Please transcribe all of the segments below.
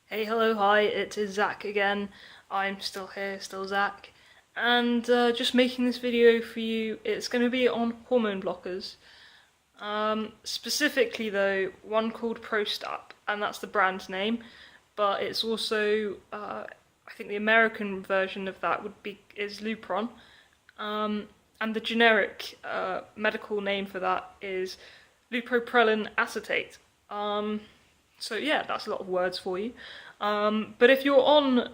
Hey, hello, hi, it is Zach again. I'm still here, still Zach. And just making this video for you, it's going to be on hormone blockers. Specifically though, one called Prostap, and that's the brand name, but it's also, I think the American version of that is lupron. And the generic medical name for that is leucoprelin acetate. So yeah, that's a lot of words for you. But if you're on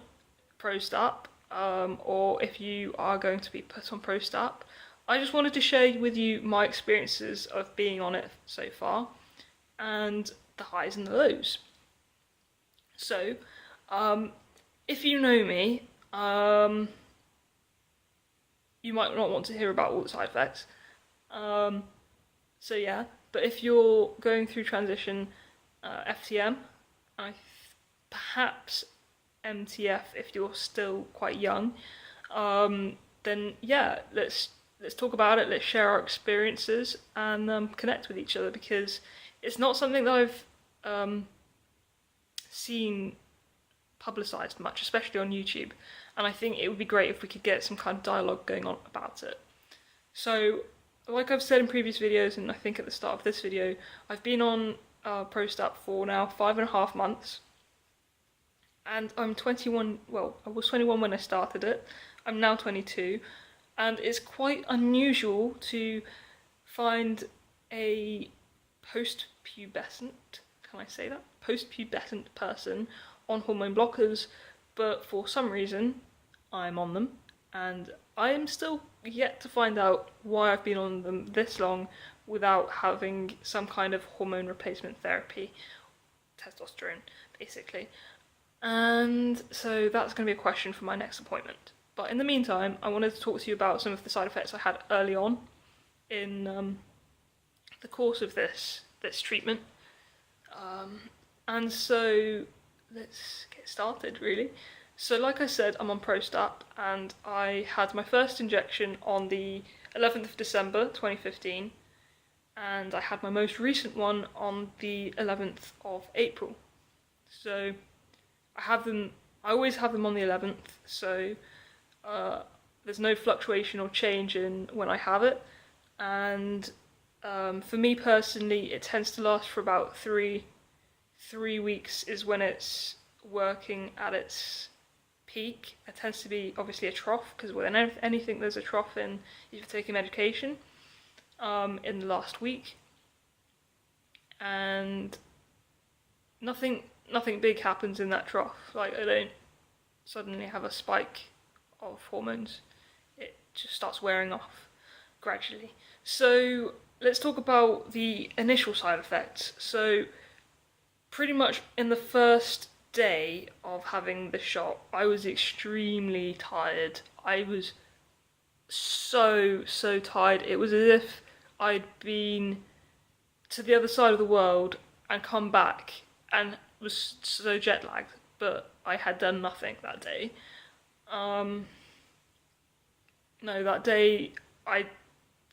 Prostap, or if you are going to be put on Prostap, I just wanted to share with you my experiences of being on it so far, and the highs and the lows. So, if you know me, you might not want to hear about all the side effects. Um, so yeah, but if you're going through transition, FTM, perhaps MTF if you're still quite young, then yeah, let's talk about it. Let's share our experiences and connect with each other because it's not something that I've seen publicized much, especially on YouTube. And I think it would be great if we could get some kind of dialogue going on about it. So, like I've said in previous videos, and I think at the start of this video, I've been on Prostap for now 5.5 months. And I'm 21, well, I was 21 when I started it. I'm now 22. And it's quite unusual to find a post-pubescent, can I say that? Post-pubescent person on hormone blockers, but for some reason, I'm on them. And I am still yet to find out why I've been on them this long without having some kind of hormone replacement therapy, testosterone, basically. And so that's going to be a question for my next appointment. But in the meantime, I wanted to talk to you about some of the side effects I had early on in the course of this treatment. And so let's get started, really. So like I said, I'm on Prostap, and I had my first injection on the 11th of December 2015, and I had my most recent one on the 11th of April. So I always have them on the 11th, so there's no fluctuation or change in when I have it. And for me personally, it tends to last for about three weeks is when it's working at its peak. It tends to be obviously a trough, because with anything there's a trough in if you're taking medication in the last week. And nothing big happens in that trough. Like, I don't suddenly have a spike of hormones. It just starts wearing off gradually. So let's talk about the initial side effects. So pretty much in the first day of having the shot, I was extremely tired. I was so tired. It was as if I'd been to the other side of the world and come back and was so jet lagged, but I had done nothing that day. No, that day I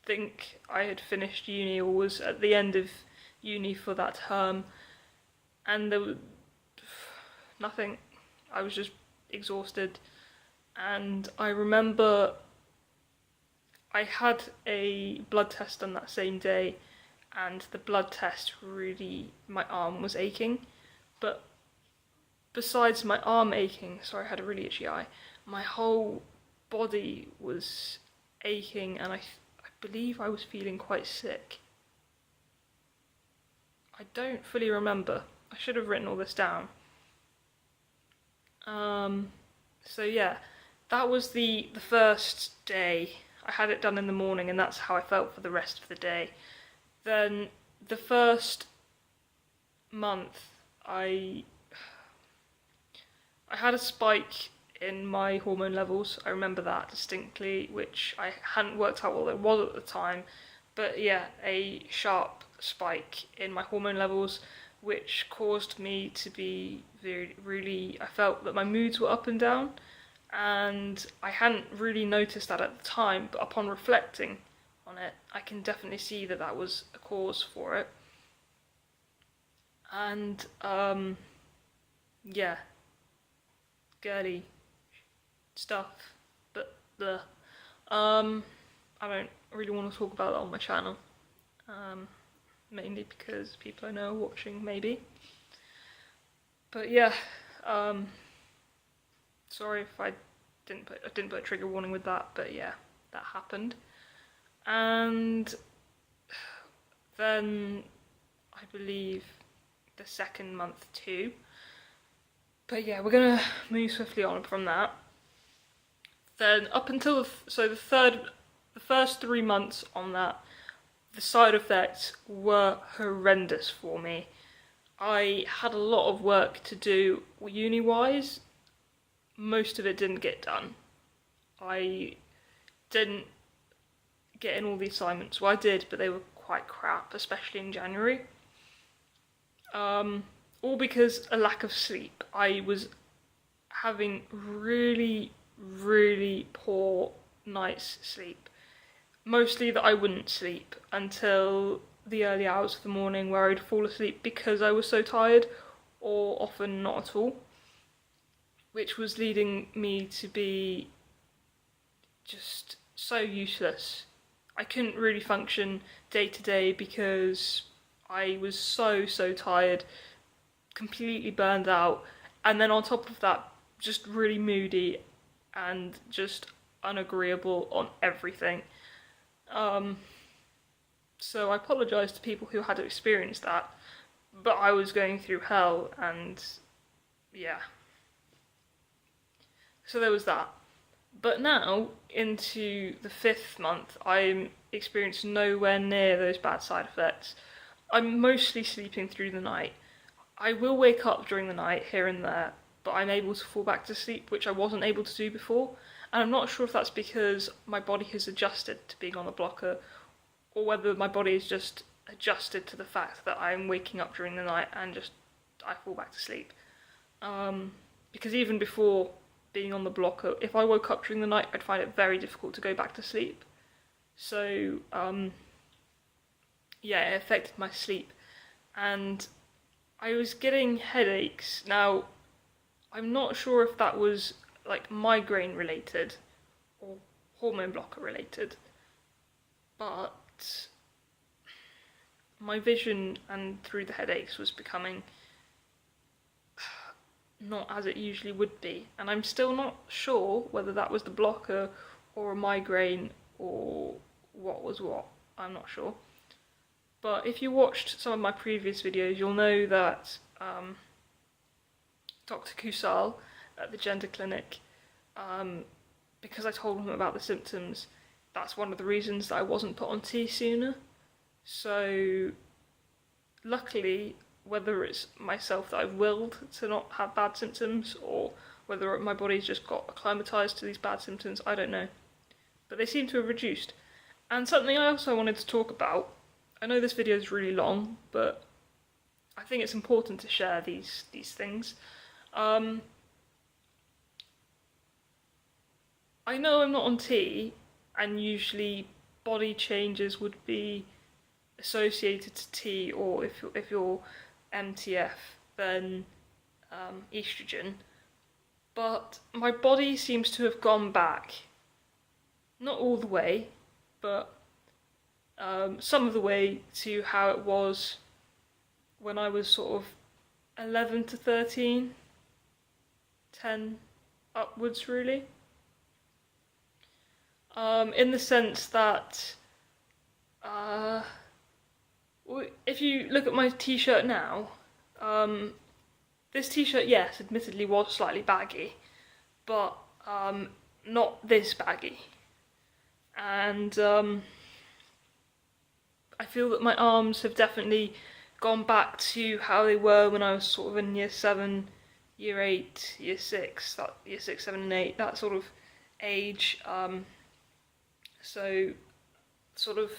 think I had finished uni or was at the end of uni for that term, and there was nothing. I was just exhausted, and I remember I had a blood test done that same day, and the blood test really, my arm was aching, but besides my arm aching, sorry, I had a really itchy eye, my whole body was aching, and I believe I was feeling quite sick. I don't fully remember. I should have written all this down. So yeah, that was the first day. I had it done in the morning, and that's how I felt for the rest of the day. Then the first month, I had a spike in my hormone levels. I remember that distinctly, which I hadn't worked out what it was at the time. But yeah, a sharp spike in my hormone levels, which caused me to be I felt that my moods were up and down, and I hadn't really noticed that at the time, but upon reflecting on it, I can definitely see that that was a cause for it. And yeah, girly stuff, but I don't really want to talk about that on my channel, mainly because people I know are watching, maybe. But yeah, sorry if I didn't put a trigger warning with that, but yeah, that happened. And then I believe the second month too. But yeah, we're gonna move swiftly on from that. Then up until the first 3 months on that, the side effects were horrendous for me. I had a lot of work to do uni-wise. Most of it didn't get done. I didn't get in all the assignments. Well, I did, but they were quite crap, especially in January. All because a lack of sleep. I was having really, really poor night's sleep. Mostly that I wouldn't sleep until the early hours of the morning, where I'd fall asleep because I was so tired, or often not at all, which was leading me to be just so useless. I couldn't really function day to day because I was so tired, completely burned out, and then on top of that, just really moody and just unagreeable on everything. So I apologise to people who had experienced that, but I was going through hell, and yeah. So there was that. But now, into the 5th month, I'm experiencing nowhere near those bad side effects. I'm mostly sleeping through the night. I will wake up during the night here and there, but I'm able to fall back to sleep, which I wasn't able to do before. And I'm not sure if that's because my body has adjusted to being on the blocker, or whether my body is just adjusted to the fact that I'm waking up during the night and I fall back to sleep. Because even before being on the blocker, if I woke up during the night, I'd find it very difficult to go back to sleep. So, yeah, it affected my sleep. And I was getting headaches. Now, I'm not sure if that was like migraine related or hormone blocker related, but my vision and through the headaches was becoming not as it usually would be, and I'm still not sure whether that was the blocker or a migraine or what was what. I'm not sure. But if you watched some of my previous videos, you'll know that Dr. Kusal at the gender clinic, because I told him about the symptoms, that's one of the reasons that I wasn't put on T sooner. So luckily, whether it's myself that I've willed to not have bad symptoms, or whether my body's just got acclimatized to these bad symptoms, I don't know. But they seem to have reduced. And something I also wanted to talk about, I know this video is really long, but I think it's important to share these things. I know I'm not on T, and usually body changes would be associated to T, or if you're MTF, then estrogen. But my body seems to have gone back, not all the way, but some of the way to how it was when I was sort of 11 to 13, 10 upwards really. In the sense that if you look at my t-shirt now, this t-shirt, yes, admittedly was slightly baggy, but not this baggy. And I feel that my arms have definitely gone back to how they were when I was sort of in year 7, year 8, year 6, year 6, 7 and 8, that sort of age. So sort of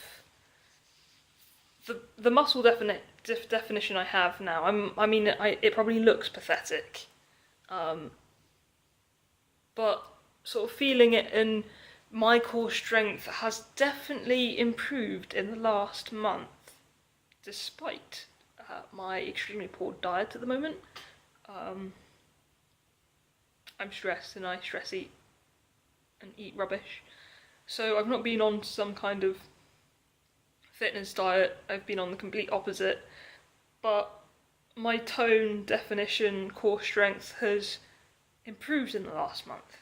the muscle definition I have now, it probably looks pathetic, but sort of feeling it in my core strength has definitely improved in the last month, despite my extremely poor diet at the moment. I'm stressed and I stress eat and eat rubbish. So I've not been on some kind of fitness diet, I've been on the complete opposite, but my tone, definition, core strength has improved in the last month.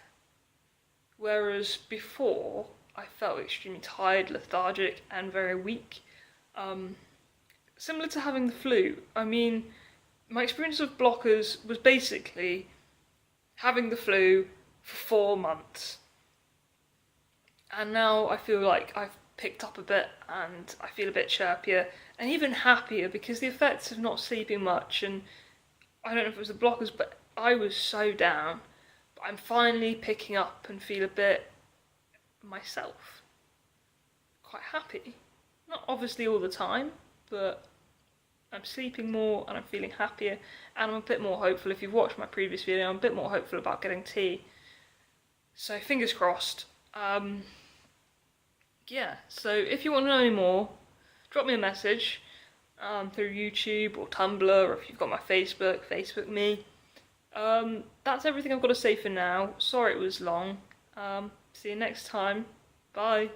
Whereas before, I felt extremely tired, lethargic, and very weak. Similar to having the flu. I mean, my experience of blockers was basically having the flu for 4 months. And now I feel like I've picked up a bit and I feel a bit chirpier and even happier because the effects of not sleeping much, and I don't know if it was the blockers, but I was so down. But I'm finally picking up and feel a bit myself. Quite happy. Not obviously all the time, but I'm sleeping more and I'm feeling happier and I'm a bit more hopeful. If you've watched my previous video, I'm a bit more hopeful about getting tea. So fingers crossed. Yeah, so if you want to know any more, drop me a message through YouTube or Tumblr, or if you've got my Facebook, Facebook me. That's everything I've got to say for now. Sorry it was long. See you next time. Bye.